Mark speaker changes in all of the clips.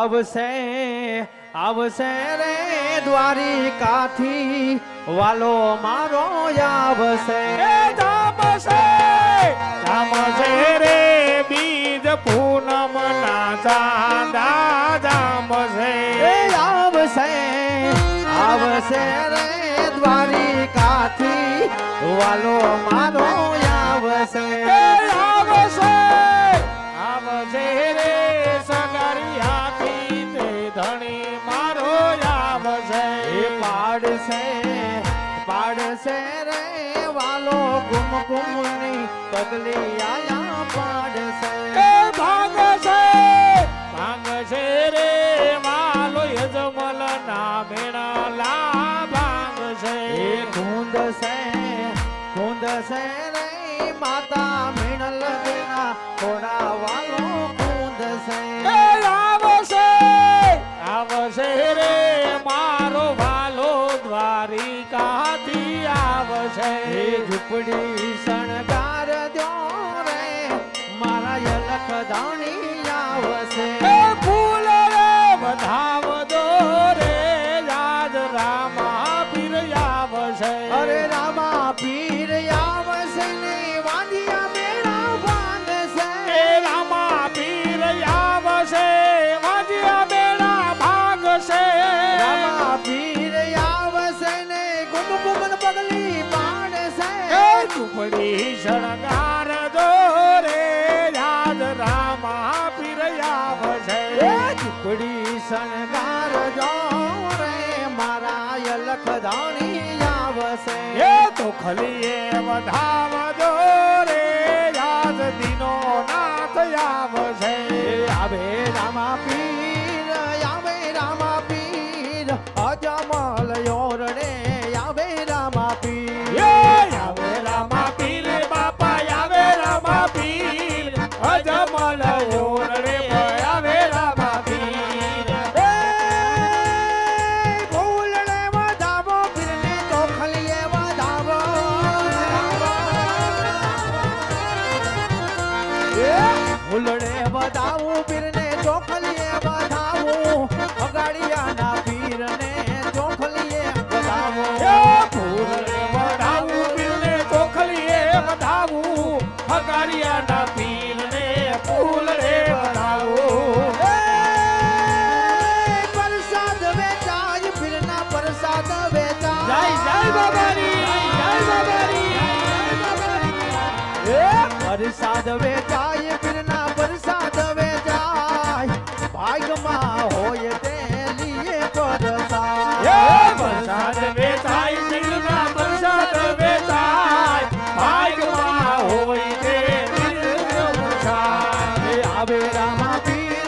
Speaker 1: આવશે આવશે રે દ્વારિકાથી વાલો મારો આવશે
Speaker 2: જામશે રે બીજ પૂનમ ના ચાંદા જામશે
Speaker 1: આવશે આવશે રે દ્વારિકાથી વાલો મારો આવશે
Speaker 2: આવશે રે સગરિયાથી તે ધણી મારો આવશે
Speaker 1: પાડશે પાડશે રે વાલો ગુમ ગુમની પગલી આયા પાડશે
Speaker 2: ભાંગશે રે વાલો યજમલ ના મેળા ભાંગશે
Speaker 1: કુંદશે કુંદશે રે માતા મીણલ દેના થોડા વાલો કુંદશે
Speaker 2: આવશે રે મારો વાલો દ્વારિકાથી આવશે
Speaker 1: ઝૂંપડી શણગાર દો રે મારા યલખ ધાણી આવશે
Speaker 2: ફૂલ રે વધાવ દો રે યાદ રામા પીર આવશે
Speaker 1: અરે રામા પીર આવશે ને વાંધિયા મેળા ભાંગશે
Speaker 2: રામા પીર આવશે વાજિયા મેળા ભાગશે
Speaker 1: રામા પીર આવશે ને ગુમ ગુમન પગલી પાડશે
Speaker 2: ઝૂંપડી શણગાર દો રે યાદ રામા પીર આવશે
Speaker 1: ઝૂંપડી શણગાર જો રે મારા યલખ ધાણી આવશે
Speaker 2: એ તો ખલીએ વધાવ દો રે યાદ દીનો નાથ આવશે
Speaker 1: આવે રામા પીર આવે રામા પીર અજમલ યોરડે આવે રામા પીર
Speaker 2: આવે રામા પીર બાપા આવે રામા પીર અજમલ ઓરડે આવે રામા પીર
Speaker 1: ફૂલડે વધાવો પીરને ચોખલીએ વધાવો ફૂલડે વધાવું પીરને ચોખલીએ વધાવું અગાડિયાના પીરને ચોખલીએ વધાવો
Speaker 2: ફૂલડે વધાવું પીરને ચોખલીએ વધાવું હગારિયાના પીરને ફૂલડે વધાવું
Speaker 1: પ્રસાદ વેચાય પીરના પ્રસાદ વેચાય
Speaker 2: જય જય બાબારી
Speaker 1: પ્રસાદ વેચાય પીરના પ્રસાદ વેચાય ભાગમાં હોય તે લીએ પ્રસાદ
Speaker 2: પ્રસાદ વેચાય પીરના પ્રસાદ વેચાય ભાગમાં હોય તે પ્રસાદ
Speaker 1: આવે રામા પીર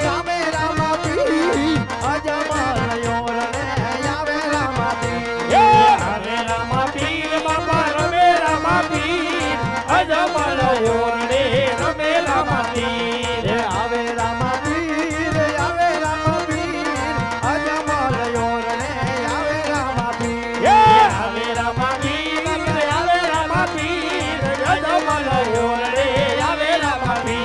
Speaker 1: આવે રામા પીર અજમલ યોરને આવે રામા પીર
Speaker 2: આવે રામા પીર બાપા રમે રામા પીર અજમલ ઓરડે રમે રામા પીર
Speaker 1: આવે રામા પીર આવે રામા પીર અજમલ યોરને આવે રામા પીર
Speaker 2: આવે રામા પીર આવે રામા પીર અજમલ ઓરડે આવે રામા પીર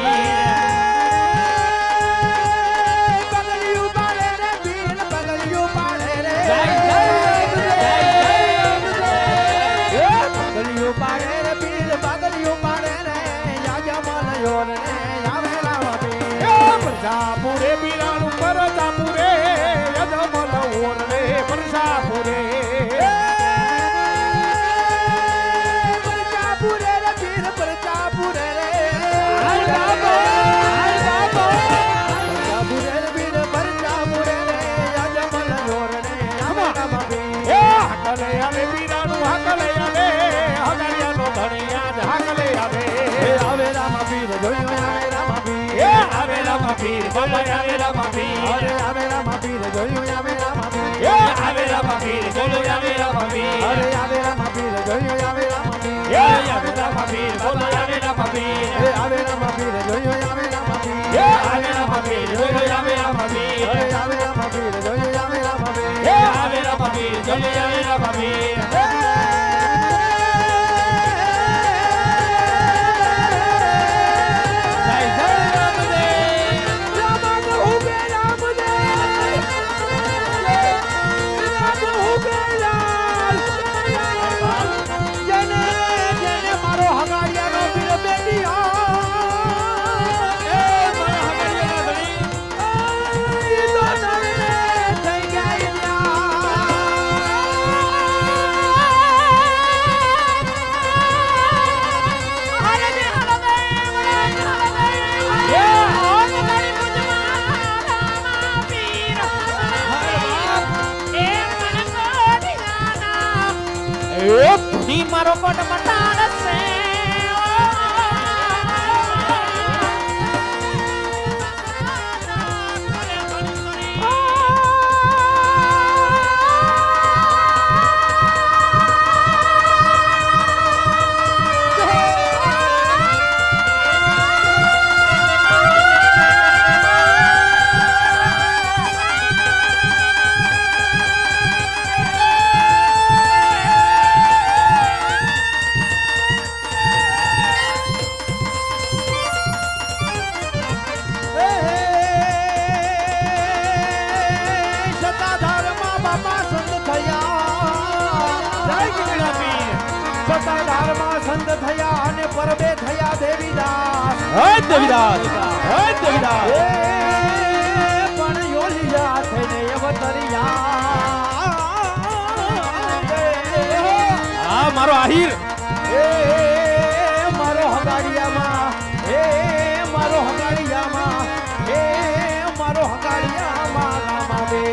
Speaker 1: પગલિયું પાડે રે પીર પગલિયું પાડે રે પગલિયું પાડે રે પીર પગલિયું પાડે રે અજમલ યોરને આવે રામા પીર
Speaker 2: પ્રજાપુરે પીરાણું પ્રજાપુરે અજમલ ઓરડે પ્રજાપુરે
Speaker 1: પ્રજાપુરે રે પીર પ્રજાપુરે રે પ્રજાપુરે રે પીર પ્રજાપુરે રે અજમલ યોરને આવે રામા પીર
Speaker 2: હાકલે આવે પીરાણું હાકલે આવે હગારિયાનો ધણિયા હાકલે આવે
Speaker 1: આવે રામા પીર જોયો આવે રામા પીર
Speaker 2: આવે રામા પીર બોલે આવે રામા પીર
Speaker 1: અરે આવે રામા પીર જોયો આવે રામા પીર
Speaker 2: આવે રામા પીર બોલે આવે રામા પીર
Speaker 1: અરે આવે રામા પીર જોયો આવે રામા પીર
Speaker 2: આવે રામા પીર બોલે આવે રામા પીર
Speaker 1: આવે રામા પીર જોયો આવે રામા પીર
Speaker 2: આવે રામા પીર બોલે આવે રામા પીર
Speaker 1: અરે આવે રામા પીર જોયો આવે રામા પીર
Speaker 2: આવે રામા પીર બોલે આવે રામા પીર
Speaker 1: રામ
Speaker 2: એ ધૂની મારો કોટ મટાડશે
Speaker 1: સતાધારમાં સંત થયા અને પરબે થયા દેવીદાસ.
Speaker 2: હે દેવીદાસ, હે દેવીદાસ.
Speaker 1: પણ યોલિયા થઈને અવતર્યા.
Speaker 2: આ મારો આહીર
Speaker 1: મારો હગાડિયામાં, મારો હગાડિયામાં, મારો હગાડિયામાં રામા બે.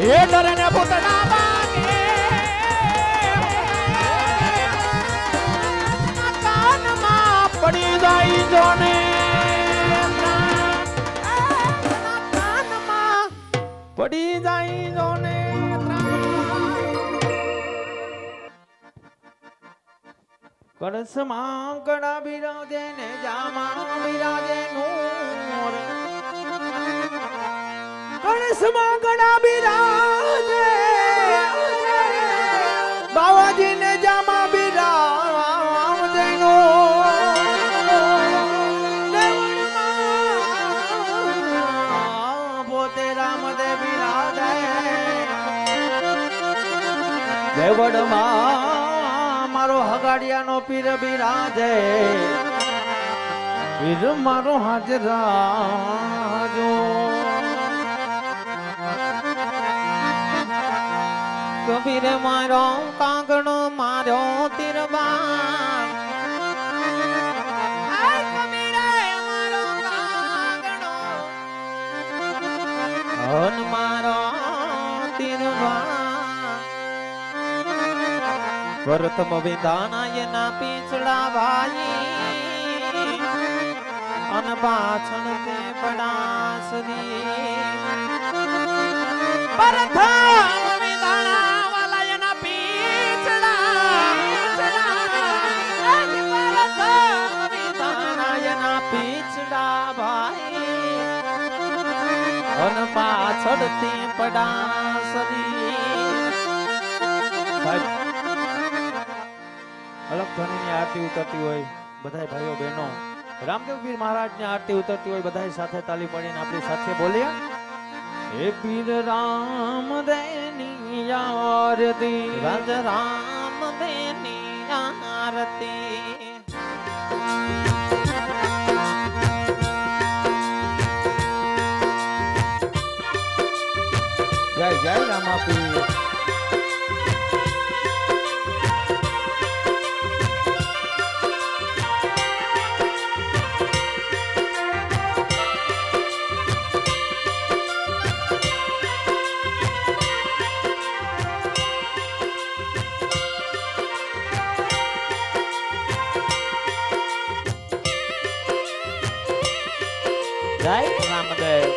Speaker 1: એ ડરે ને ભૂતના બાગે કાનમાં પડી જાય જોને કાનમાં પડી જાય જોને કળશમાં ગળા બિરાજે ને જામા બિરાજે નૂર કળશમાં ગળા બિરાજે બાવાજી ને જામા બિરાજે નૂર પોતે રામદેવ બિરાજે દેવડમાં મારો હગાડિયાનો પીર બિરાજે પીર મારો હાજરાજો કબીર મારો કાગણો મારો તીરબાન કબીરે મારો કાગણો હન મારો તીરબાન પ્રથમ વિધાનાય ના પીછડા ભાઈ અન પાછળ તે પડાસરી પ્રથમ પાછળથી પડાસરી સાહેબ અલગ ધણીની આરતી ઉતરતી હોય બધાય ભાઈઓ બહેનો
Speaker 2: રામદેવ પીર મહારાજની આરતી ઉતરતી હોય બધા સાથે તાલી પાડીને આપણી સાથે બોલ્યા હે પીર રામદેવની આરતી
Speaker 3: રાજ રામદેવની આરતી
Speaker 2: જય જય રામા પીર જય રામદેવ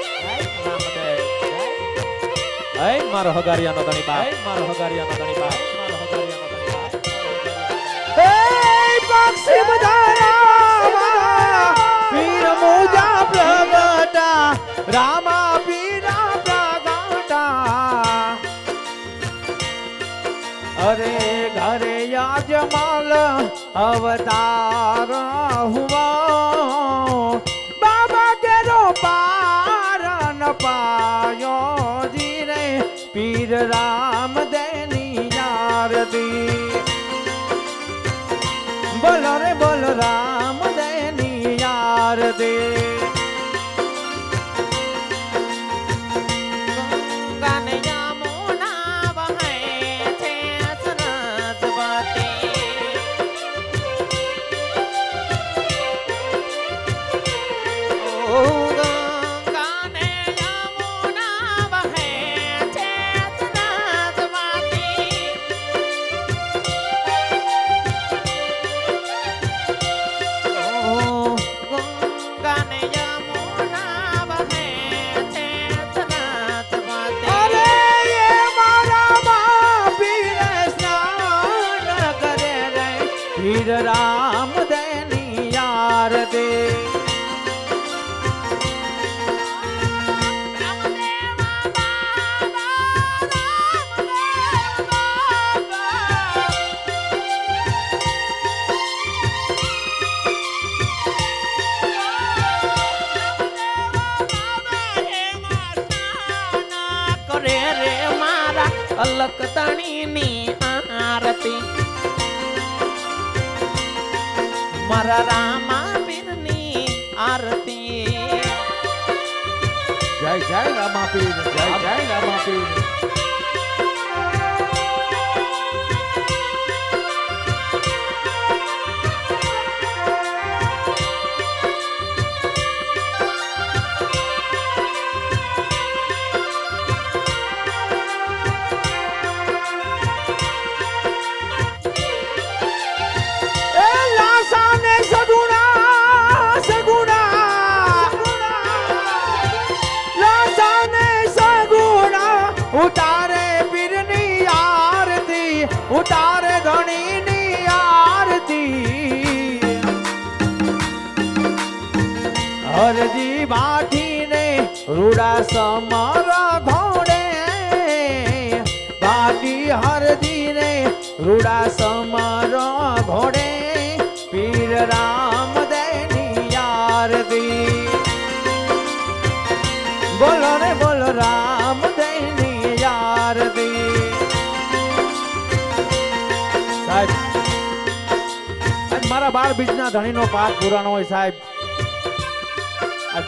Speaker 2: હે મારો હગારિયાનો ધણી બા મારો હગારિયાનો ધણી બા મારો હગારિયાનો ધણી બા
Speaker 1: હે પક્ષી બધારામાં પીર મુજા પ્રગટા રામા પીરા પ્રગટા અરે ઘરે યાજમાલ અવતાર હુઆ બાબા કેરો પારન પાયો જી રે પીર રામદેવની આરતી બોલો રે બોલો રામદેવની આરતી
Speaker 3: ગંગા ને યમુના વહે છે સરસ્વતી ઓ ગંગા ને યમુના વહે છે સરસ્વતી ગંગા ને યમુના વહે છે સરસ્વતી
Speaker 1: અરે એ મારા મા પીર સ્નાન કરે રે પીર રામદેવની આરતી
Speaker 3: કરે રે મારા અલક તણીની આરતી મારા રામા પીરની આરતી
Speaker 2: જય જય રામા પીર જય જય રામા પીર
Speaker 1: એ લાસાને સગુણા સગુણા લાસાને સગુણા ઉતારે પીરની આરતી ઉતારે ધણીની આરતી હરજી બાઠીને રૂડા સમર ઘોડે બાટી હરજીને રૂડા સમર ઘોડે પીર રામદેવની આરતી બોલો રે બોલો રામદેવની આરતી
Speaker 2: સાહેબ આજ મારા 12 બીજના ધણીનો પાઠ પુરાણો હોય સાહેબ આ